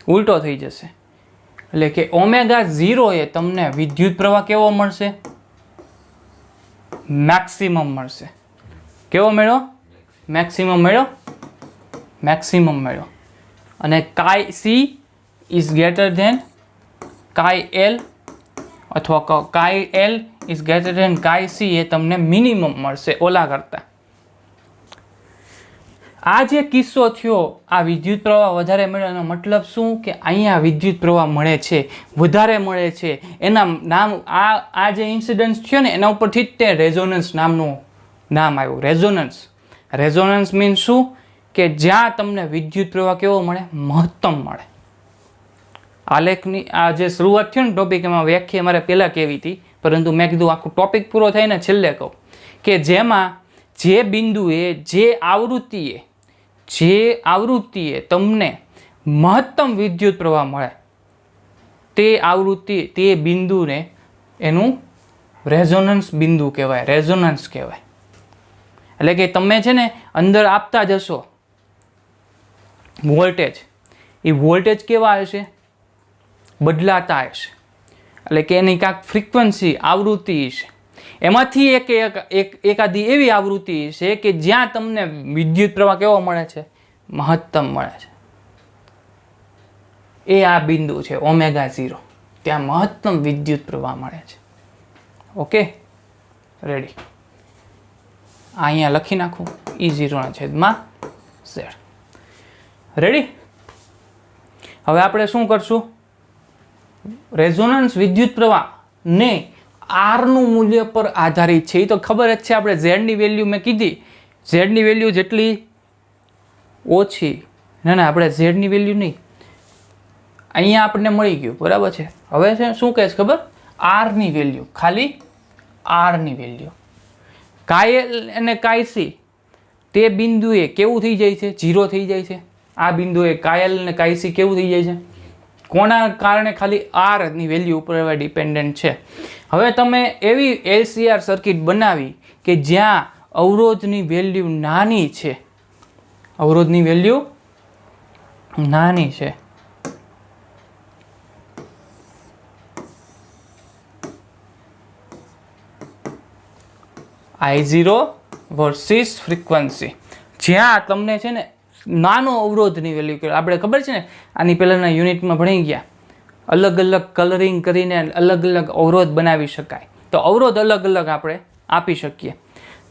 ઉલટો થઈ જશે. એટલે કે ઓમેગા 0 એ તમને વિદ્યુત પ્રવાહ કેવો મળશે? મેક્સિમમ મળશે. કેવો મળ્યો? મેક્સિમમ મળ્યો. મેક્સિમમ મળ્યો. અને કાઈ સી ઇઝ ગ્રેટર ધેન કાઈ એલ, અથવા કાઈ એલ ઇઝ ગ્રેટર ધેન કાઈ સી એ તમને મિનિમમ મળશે ઓલા કરતા. આ જે કિસ્સો થયો, આ વિદ્યુત પ્રવાહ વધારે મળ્યો, એનો મતલબ શું? કે અહીંયા વિદ્યુત પ્રવાહ મળે છે, વધારે મળે છે. એના નામ આ જે ઇન્સિડન્સ થયો ને એના ઉપરથી જ તે રેઝોનન્સ નામનું નામ આવ્યું. રેઝોનન્સ મીન્સ શું? કે જ્યાં તમને વિદ્યુત પ્રવાહ કેવો મળે? મહત્તમ મળે. આલેખની આ જે શરૂઆત થયો ને ટોપિક, એમાં વ્યાખ્યા મારે પહેલાં કહેવી હતી, પરંતુ મેં કીધું આખું ટોપિક પૂરો થાય ને છેલ્લે કહું કે જેમાં જે બિંદુએ જે આવૃત્તિએ તમને મહત્તમ વિદ્યુત પ્રવાહ મળે તે આવૃત્તિ, તે બિંદુને એનું રેઝોનન્સ બિંદુ કહેવાય, રેઝોનન્સ કહેવાય. એટલે કે તમે છે ને અંદર આપતા જશો વોલ્ટેજ, એ વોલ્ટેજ કેવા હશે? બદલાતા હશે. એટલે કે એની કાંઈક ફ્રીક્વન્સી, આવૃત્તિ હશે. એમાંથી એકાદી એવી આવૃત્તિ છે કે જ્યાં તમને વિદ્યુત પ્રવાહ કેવો મળે છે? મહત્તમ મળે છે. એ આ બિંદુ છે ઓમેગા 0, ત્યાં મહત્તમ વિદ્યુત પ્રવાહ મળે છે. Okay, ready. અહીંયા લખી નાખું E0/Z. રેડી. હવે આપણે શું કરશું? રેઝોનન્સ વિદ્યુત પ્રવાહ ને R નું મૂલ્ય પર આધારિત છે. એ તો ખબર જ છે. આપણે Z ની વેલ્યુ મેં કીધી, Z ની વેલ્યુ જેટલી ઓછી, ના આપણે Z ની વેલ્યુ નહીં, અહીંયા આપણને મળી ગયું, બરાબર છે. હવે છે શું કહે છે ખબર, આરની વેલ્યુ, ખાલી આરની વેલ્યુ. કાયલ અને કાયસી તે બિંદુએ કેવું થઈ જાય છે, 0 થઈ જાય છે. આ બિંદુએ કાયલ અને કાયસી કેવું થઈ જાય છે, કોના કારણે, ખાલી આરની વેલ્યુ ઉપર ડિપેન્ડન્ટ છે. હવે તમે એવી LCR સર્કિટ બનાવી કે જ્યાં અવરોધની વેલ્યુ નાની છે, અવરોધની વેલ્યુ નાની છે. I0 વર્સિસ ફ્રીક્વન્સી, જ્યાં તમને છે ને નાનો અવરોધની વેલ્યુ, આપણે ખબર છે ને આની પહેલાંના યુનિટમાં ભણી ગયા, અલગ અલગ કલરિંગ કરીને અલગ અલગ અવરોધ બનાવી શકાય. તો અવરોધ અલગ અલગ આપણે આપી શકીએ.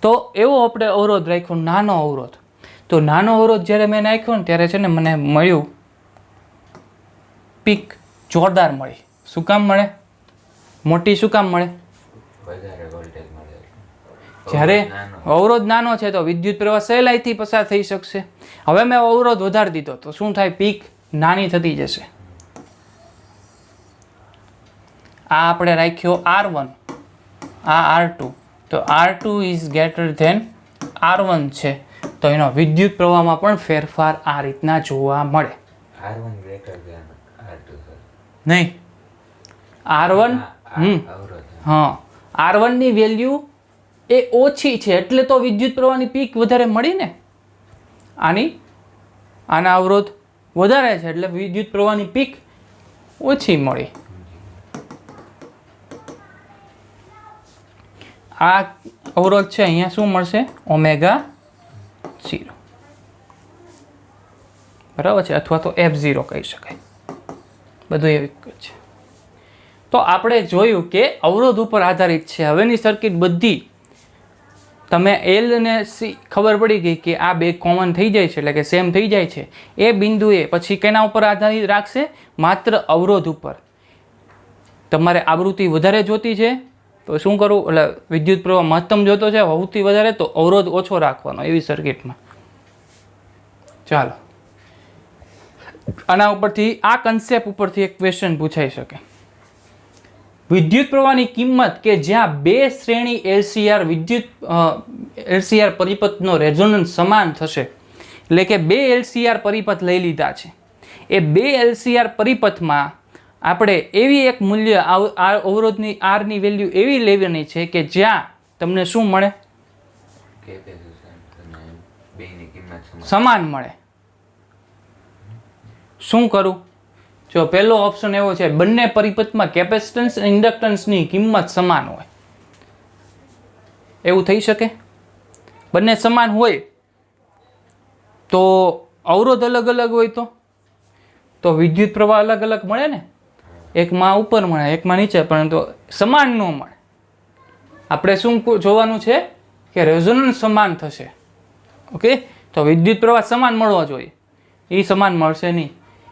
તો એવો આપણે અવરોધ રાખ્યો, નાનો અવરોધ. તો નાનો અવરોધ જ્યારે મેં નાખ્યો ને ત્યારે છે ને મને મળ્યું પીક જોરદાર મળી. શું કામ મળે મોટી, શું કામ મળે, વધારે વોલ્ટેજ મળે. જ્યારે અવરોધ નાનો છે તો વિદ્યુત પ્રવાહ સહેલાઈથી પસાર થઈ શકશે. હવે મેં અવરોધ વધારી દીધો તો શું થાય, પીક નાની થતી જશે. આ આપણે રાખ્યો R1, આ R2, તો R2 is greater than R1 છે, તો એનો વિદ્યુત પ્રવાહમાં પણ ફેરફાર આ રીતના જોવા મળે. R1 greater than R2 sir. નહીં, R1 અવરોધ. હા, R1 ની વેલ્યુ એ ઓછી છે એટલે તો વિદ્યુત પ્રવાહની પીક વધારે મળી ને. આના અવરોધ વધારે છે એટલે વિદ્યુત પ્રવાહની પીક ઓછી મળી. આ અવરોધ છે અહીંયા શું મળશે, ω0, બરાબર છે, અથવા તો F0 કહી શકાય. બધું એવી છે. તો આપણે જોયું કે અવરોધ ઉપર આધારિત છે. હવેની સર્કિટ બધી તમે L અને C ખબર પડી ગઈ કે આ બે કોમન થઈ જાય છે, એટલે કે સેમ થઈ જાય છે. એ બિંદુએ પછી કેના ઉપર આધારિત રાખશે, માત્ર અવરોધ ઉપર. તમારે આવૃત્તિ વધારે જોતી છે તો શું કરવું, એટલે વિદ્યુત પ્રવાહ મહત્તમ જોતો છે, સૌથી વધારે તો અવરોધ ઓછો રાખવાનો એવી સર્કિટમાં. ચાલો, આના ઉપરથી, આ કન્સેપ્ટ ઉપરથી એક ક્વેશ્ચન પૂછાઈ શકે. વિદ્યુત પ્રવાહની કિંમત કે જ્યાં બે શ્રેણી LCR પરિપથનો રેઝોનન્સ સમાન થશે, એટલે કે બે LCR પરિપથ લઈ લીધા છે. એ બે LCR પરિપથમાં આપણે એવી એક મૂલ્ય અવરોધની આરની વેલ્યુ એવી લેવાની છે કે જ્યાં તમને શું મળે, સમાન મળે. શું કરું, જો પહેલો ઓપ્શન એવો છે, બંને પરિપથમાં કેપેસિટન્સ અને ઇન્ડક્ટન્સની કિંમત સમાન હોય. એવું થઈ શકે, બંને સમાન હોય તો અવરોધ અલગ અલગ હોય તો વિદ્યુત પ્રવાહ અલગ અલગ મળે ને, એકમાં ઉપર મળે એકમાં નીચે, પરંતુ સમાન ન મળે. આપણે શું જોવાનું છે કે રેઝોનન્સ સમાન થશે. ઓકે, તો વિદ્યુત પ્રવાહ સમાન મળવો જોઈએ, એ સમાન મળશે નહીં.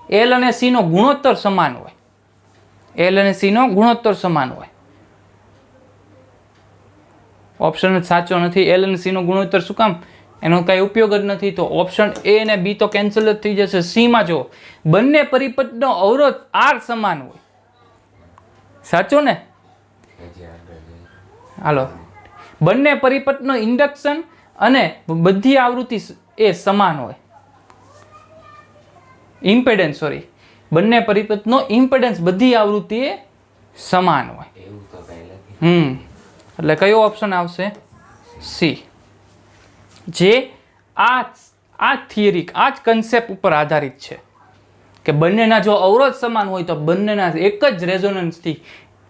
L અને C નો ગુણોત્તર સમાન હોય, L અને C નો ગુણોત્તર સમાન હોય. ઓપ્શન જ સાચો નથી. L અને C નો ગુણોત્તર શું કામ, એનો કાંઈ ઉપયોગ જ નથી. તો ઓપ્શન A અને B તો કેન્સલ જ થઈ જશે. C માં જો બંને પરિપથનો અવરોધ R સમાન હોય, સાચો ને. હાલો, બંને પરિપથનો ઇન્ડક્શન અને બધી આવૃત્તિ એ સમાન હોય, ઇમ્પેડન્સ, સોરી, બંને પરિપથનો ઇમ્પેડન્સ બધી આવૃત્તિ એ સમાન હોય. એટલે કયો ઓપ્શન આવશે, C. જે આ થિયરી, આ જ કન્સેપ્ટ ઉપર આધારિત છે કે બંનેના જો અવરોધ સમાન હોય તો બંનેના એક જ રેઝોનન્સથી,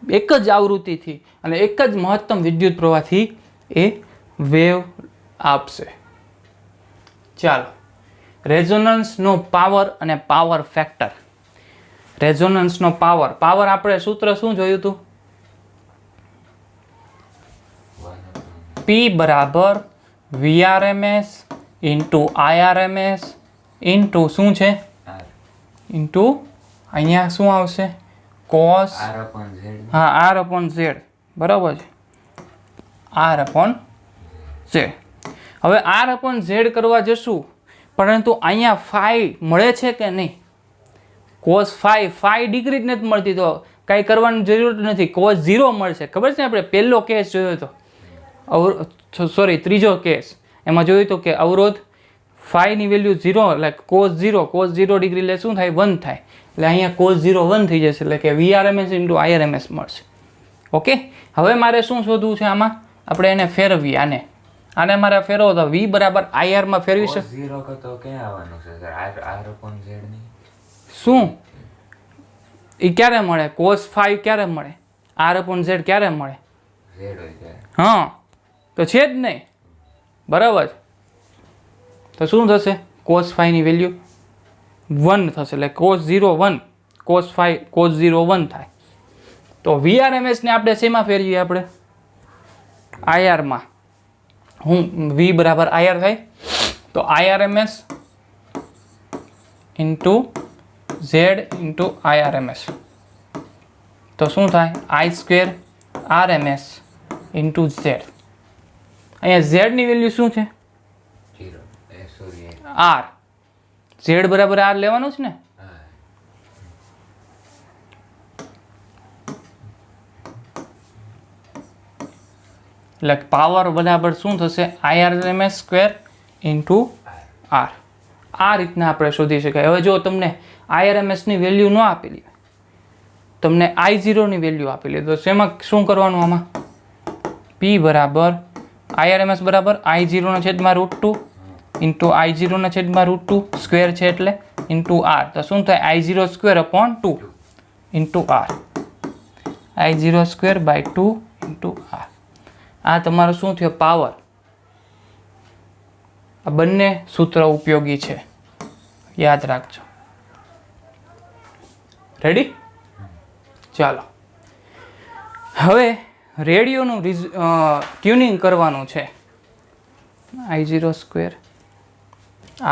એક જ આવૃત્તિથી અને એક જ મહત્તમ વિદ્યુત પ્રવાહથી એ વેવ આપશે. ચાલો, રેઝોનન્સનો પાવર અને પાવર ફેક્ટર. રેઝોનન્સનો પાવર, આપણે સૂત્ર શું જોયું હતું, P બરાબર VRMS ઇન્ટુ IRMS ઇન્ટુ શું છે, ઇન્ટુ અહીંયા શું આવશે, cos R/Z, બરાબર છે, R/Z. હવે R/Z કરવા જશું, પરંતુ અહીંયા ફાઈ મળે છે કે નહીં, cos 5 ડિગ્રી જ નથી મળતી તો કાંઈ કરવાની જરૂર નથી, cos 0 મળશે. ખબર છે ને આપણે પહેલો કેસ જોયો હતો, સોરી ત્રીજો કેસ, એમાં જોયું હતું કે અવરોધ 5 ની વેલ્યુ 0 એટલે cos 0 ડિગ્રી એટલે શું થાય 1 થાય, એટલે અહીંયા cos 0 1 થઈ જશે, એટલે કે VRMS ઇન્ટુ IRMS મળશે. ઓકે, હવે મારે શું શોધવું છે આમાં, આપણે એને ફેરવીએ, આને મારે ફેરવો તો V બરાબર IR માં ફેરવી છે. cos 0 તો ક્યાં આવવાનું છે સર? R upon Z ની શું એ ક્યારે મળે? cos 5 ક્યારે મળે? R upon Z ક્યારે મળે? Z હોય ત્યારે. હા, તો છે જ નહીં, બરાબર. તો શું થશે? cos 5 ની વેલ્યુ 1 થશે, એટલે cos 0 1, cos 5 cos 0 1 થાય. તો VRMS ને આપણે શેમાં ફેરવીએ? આપણે IR માં. V બરાબર IR થાય, તો IRMS into Z into IRMS, તો શું થાય? I square RMS into Z. અહીંયા Z ની વેલ્યુ શું છે? 0 સોરી R. Z બરાબર R લેવાનું છે ને? એટલે પાવર બરાબર શું થશે? IRMS square into R. આ રીતના આપણે શોધી શકાય. હવે જો તમને IRMS ની વેલ્યુ ન આપેલી, તમને I0 ની વેલ્યુ આપેલી, તો શેમાં શું કરવાનું? આમાં P બરાબર IRMS બરાબર I0 ના છેદમાં √2 ઇન્ટુ I0 ના છેદમાં √2 સ્ક્વેર છે એટલે ઇન્ટુ R, તો શું થાય? I0 square upon 2 into R, I0 square by 2 into R. આ તમારો શું થયો? પાવર. આ બંને સૂત્ર ઉપયોગી છે, યાદ રાખજો. રેડી? ચાલો, હવે રેડિયોનું ટ્યુનિંગ કરવાનું છે. I0 સ્ક્વેર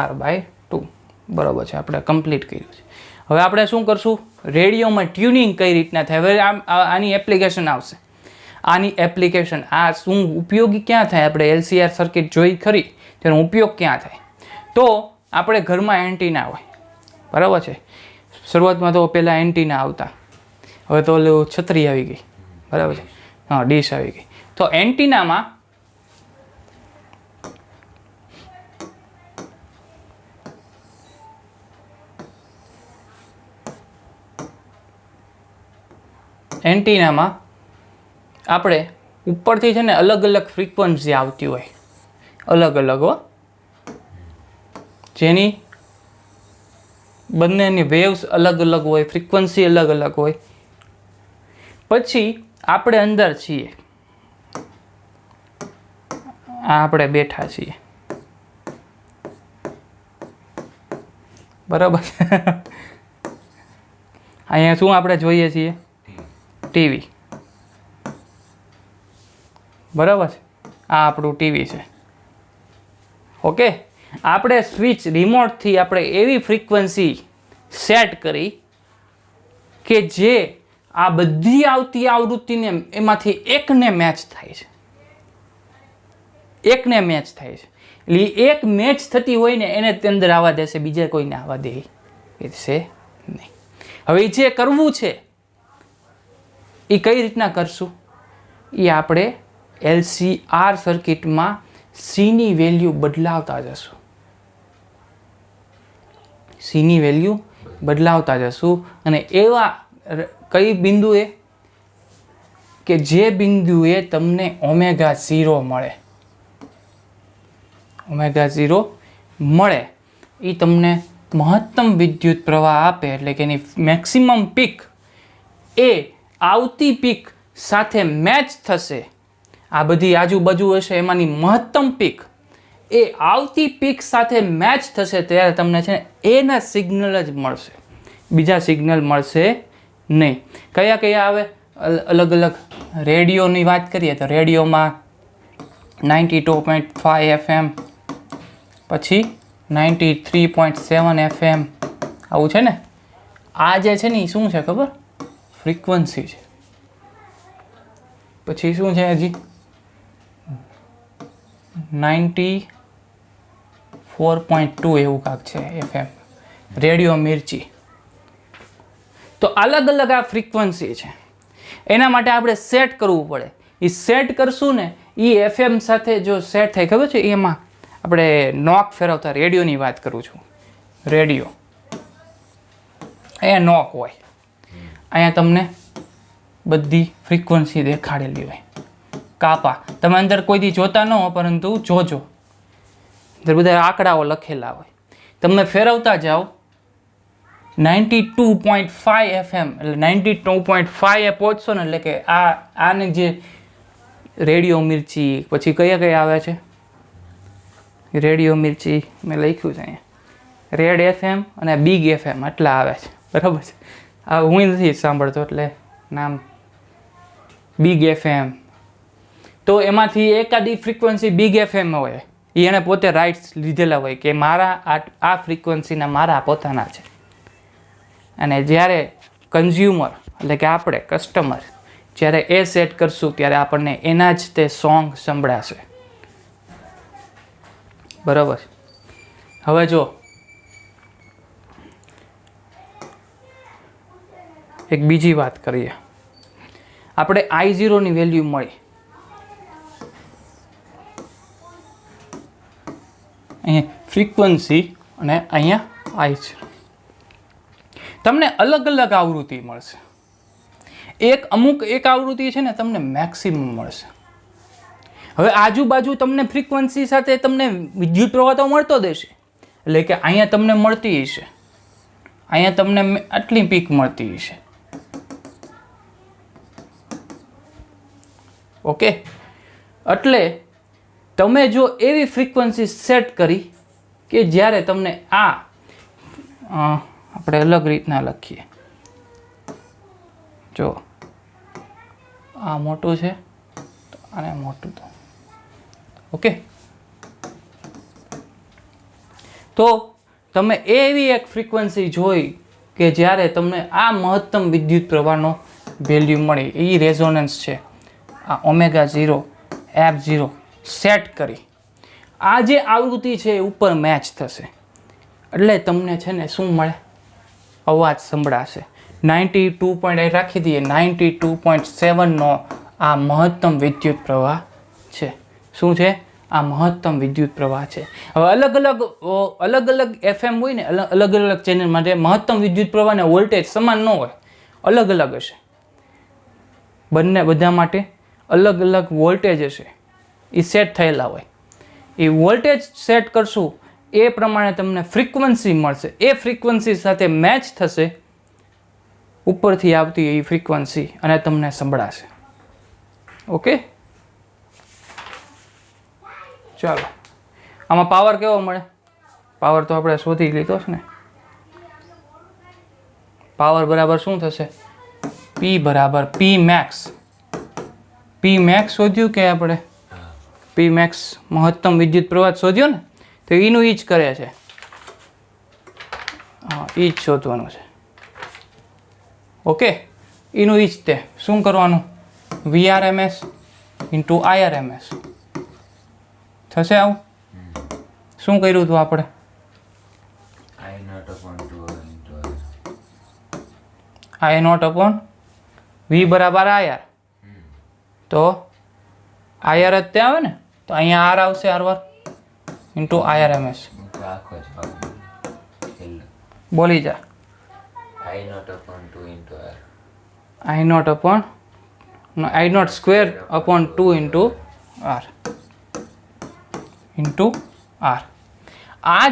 R બાય 2, બરાબર છે, આપણે કમ્પ્લીટ કર્યું છે. હવે આપણે શું કરશું? રેડિયોમાં ટ્યુનિંગ કઈ રીતના થાય, હવે આની એપ્લિકેશન આવશે. આની એપ્લિકેશન, આ શું ઉપયોગી ક્યાં થાય? આપણે LCR સર્કિટ જોઈ ખરી, તેનો ઉપયોગ ક્યાં થાય? તો આપણે ઘરમાં એન્ટીના હોય, બરાબર છે. શરૂઆતમાં તો પહેલાં એન્ટીના આવતા, હવે તો છત્રી આવી ગઈ, બરાબર છે. હા, ડીશ આવી ગઈ. તો એન્ટીનામાં આપણે ઉપરથી છે ને અલગ અલગ ફ્રીક્વન્સી આવતી હોય, અલગ અલગ હો, જેની બંનેની વેવ્સ અલગ અલગ હોય, ફ્રીક્વન્સી અલગ અલગ હોય. પછી આપણે અંદર છીએ, આપણે બેઠા છીએ, બરાબર. અહીંયા શું આપણે જોઈએ છીએ? ટીવી, બરાબર છે. આ આપણું ટીવી છે. ઓકે, આપણે સ્વિચ રિમોટથી આપણે એવી ફ્રીક્વન્સી સેટ કરી કે જે આ બધી આવતી આવૃત્તિને એમાંથી એકને મેચ થાય છે, એકને મેચ થાય છે. એટલે એક મેચ થતી હોય ને એને તે અંદર આવવા દેશે, બીજા કોઈને આવવા દે છે નહીં. હવે જે કરવું છે એ કઈ રીતના કરશું? એ આપણે LCR સર્કિટમાં Cની વેલ્યુ બદલાવતા જશું, Cની વેલ્યુ બદલાવતા જશું. અને એવા કઈ બિંદુએ કે જે બિંદુએ તમને ω0 મળે, ω0 મળે, એ તમને મહત્તમ વિદ્યુત પ્રવાહ આપે, એટલે કે એની મેક્સિમમ પીક એ આવતી પીક સાથે મેચ થશે. આ બધી આજુબાજુ હશે એમાંની મહત્તમ પીક એ આવતી પીક સાથે મેચ થશે, ત્યારે તમને છે ને એના સિગ્નલ જ મળશે, બીજા સિગ્નલ મળશે નહીં. કયા કયા આવે? અલગ અલગ રેડિયોની વાત કરીએ તો રેડિયોમાં 92.5 FM, પછી 93.7 FM, આવું છે ને. આ જે છે ને એ શું છે ખબર? ફ્રીક્વન્સી છે. પછી શું છે હજી? 94.2 એવું કાંક છે FM, રેડિયો મિર્ચી. તો અલગ અલગ આ ફ્રીક્વન્સી છે. એના માટે આપણે સેટ કરવું પડે. એ સેટ કરશું ને એ FM સાથે જો સેટ થાય, ખબર છે એમાં આપણે નોક ફેરવતા, રેડિયોની વાત કરું છું. રેડિયો અહીંયા નોક હોય, અહીંયા તમને બધી ફ્રીક્વન્સી દેખાડેલી હોય. કાપા તમે અંદર કોઈથી જોતા ન હો, પરંતુ જોજો, અંદર બધા આંકડાઓ લખેલા હોય. તમે ફેરવતા જાઓ 92.5 FM, એટલે 92.5 એ પહોંચશો ને, એટલે કે આને જે રેડિયો મિર્ચી, પછી કયા કયા આવે છે રેડિયો મિર્ચી, મેં લખ્યું છે અહીંયા, રેડ FM અને બિગ FM એટલા આવે છે, બરાબર છે. આ હું નથી સાંભળતો એટલે નામ બિગ FM. તો એમાંથી એકાદી ફ્રીક્વન્સી બિગ FM હોય, એને પોતે રાઇટ્સ લીધેલા હોય કે મારા આ ફ્રીક્વન્સીના મારા પોતાના છે. અને જ્યારે કન્ઝ્યુમર એટલે કે આપણે કસ્ટમર જ્યારે એ સેટ કરશું ત્યારે આપણને એના જ તે સોંગ સંભળાશે, બરાબર. હવે જો એક બીજી વાત કરીએ. આપણે I0ની વેલ્યુ મળી, અહીંયા ફ્રીક્વન્સી અને અહીંયા I0. તમને અલગ અલગ આવૃત્તિ મળશે. અમુક એક આવૃત્તિ છે ને તમને મેક્સિમમ મળશે. હવે આજુબાજુ તમને ફ્રીક્વન્સી સાથે તમને વિદ્યુત પ્રવાહ તો મળતો દેશે, એટલે કે અહીંયા તમને મળતી હશે, અહીંયા તમને આટલી પીક મળતી હશે. ઓકે, એટલે તમે જો એવી ફ્રીક્વન્સી સેટ કરી કે જ્યારે તમને આપણે અલગ રીતના લખીએ, જો આ મોટું છે અને મોટું તો ઓકે. તો તમે એવી એક ફ્રીક્વન્સી જોઈ કે જ્યારે તમને આ મહત્તમ વિદ્યુત પ્રવાહનો વેલ્યુ મળે, એ રેઝોનન્સ છે. આ ω0 F0 સેટ કરી આ જે આવૃત્તિ છે એ ઉપર મેચ થશે, એટલે તમને છે ને શું મળે, અવાજ સંભળાશે. 92.8 રાખી દઈએ, 92.7નો આ મહત્તમ વિદ્યુત પ્રવાહ છે. શું છે? આ મહત્તમ વિદ્યુત પ્રવાહ છે. હવે અલગ અલગ FM હોય ને, અલગ અલગ ચેનલ માટે મહત્તમ વિદ્યુત પ્રવાહ અને વોલ્ટેજ સમાન ન હોય, અલગ અલગ હશે. બધા માટે અલગ અલગ વોલ્ટેજ હશે, એ સેટ થયેલા હોય. એ વોલ્ટેજ સેટ કરશું એ પ્રમાણે તમને ફ્રીક્વન્સી મળશે. એ ફ્રીક્વન્સી સાથે મેચ થશે ઉપરથી આવતી એ ફ્રીક્વન્સી અને તમને સંભળાશે. ઓકે, ચાલો આમાં પાવર કેવો મળે? પાવર તો આપણે શોધી લીધો છે ને. પાવર બરાબર શું થશે? P બરાબર P max. P max શોધ્યું કે આપણે? P max મહત્તમ વિદ્યુત પ્રવાહ શોધ્યો ને, તો એનું ઈ જ કરે છે. હા, ઈ જ શોધવાનું છે. ઓકે, એનું ઈ જ તે શું કરવાનું? VRMS ઇન્ટુ IRMS થશે. આવું શું કર્યું હતું આપણે? I0 upon V બરાબર IR. તો IR જ તે આવે ને, તો અહીંયા R આવશે, R1 ઇન્ટુ IRMS. બોલી જા. I0 upon I0 square upon 2 into R into R. આ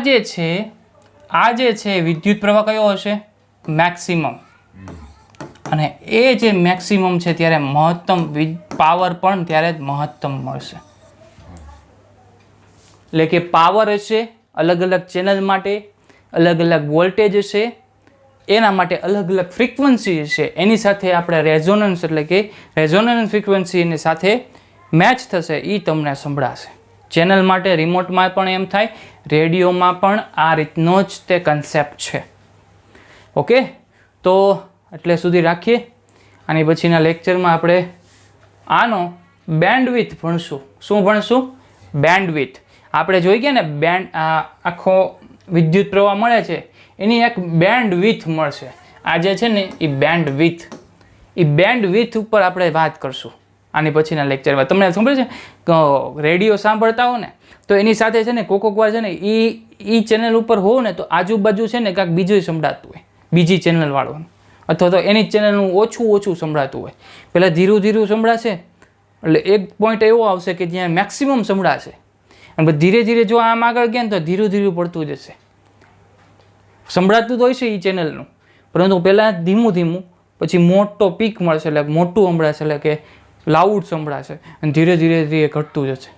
જે છે વિદ્યુત પ્રવાહ કયો હશે? મેક્સિમમ. અને એ જે મેક્સિમમ છે ત્યારે મહત્તમ પાવર પણ ત્યારે જ મહત્તમ મળશે. એટલે કે પાવર હશે અલગ અલગ ચેનલ માટે, અલગ અલગ વોલ્ટેજ હશે, એના માટે અલગ અલગ ફ્રીક્વન્સી હશે. એની સાથે આપણે રેઝોનન્સ એટલે કે રેઝોનન્સ ફ્રીક્વન્સી એની સાથે મેચ થશે, એ તમને સંભળાશે. ચેનલ માટે રિમોટમાં પણ એમ થાય, રેડિયોમાં પણ આ રીતનો જ તે કન્સેપ્ટ છે. ઓકે, તો એટલે સુધી રાખીએ. આની પછીના લેક્ચરમાં આપણે આનો બેન્ડવિડ્થ ભણશું. શું ભણશું? બેન્ડવિડ્થ. આપણે જોઈ ગયા ને, બેન્ડ આખો વિદ્યુત પ્રવાહ મળે છે એની એક બેન્ડવિડ્થ મળશે. આ જે છે ને એ બેન્ડ વિથ ઉપર આપણે વાત કરશું આની પછીના લેક્ચરમાં. તમને ખબર છે કે રેડિયો સાંભળતા હો ને તો એની સાથે છે ને કોક વાર છે ને એ ચેનલ ઉપર હો ને તો આજુબાજુ છે ને કાંઈક બીજું સંભળાતું હોય, બીજી ચેનલ વાળવાનું, અથવા તો એની ચેનલનું ઓછું સંભળાતું હોય. પહેલાં ધીરું સંભળાશે એટલે એક પોઈન્ટ એવો આવશે કે જ્યાં મેક્સિમમ સંભળાશે, અને ધીરે ધીરે જો આમ આગળ ગયા ને તો ધીરું પડતું જશે. સંભળાતું તો હોય છે એ ચેનલનું, પરંતુ પહેલાં ધીમું પછી મોટો પીક મળશે એટલે મોટું સંભળાશે, એટલે કે લાઉડ સંભળાશે, અને ધીરે ધીરે ઘટતું જશે.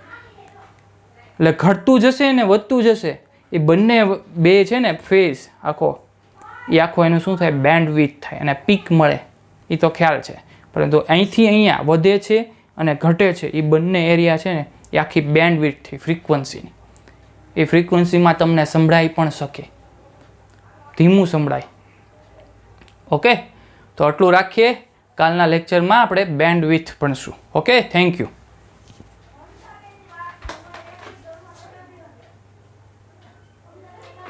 એટલે ઘટતું જશે ને વધતું જશે એ બંને બે છે ને ફેઝ આખો એનું શું થાય, બેન્ડ વિથ થાય અને પીક મળે એ તો ખ્યાલ છે. પરંતુ અહીંથી અહીંયા વધે છે અને ઘટે છે એ બંને એરિયા છે ને એ આખી બેન્ડ વિથથી ફ્રીક્વન્સીની, એ ફ્રીક્વન્સીમાં તમને સંભળાઈ પણ શકે, ધીમું સંભળાય. ઓકે, તો આટલું રાખીએ. કાલના લેક્ચરમાં આપણે બેન્ડ વિથ ભણશું. Okay, thank you.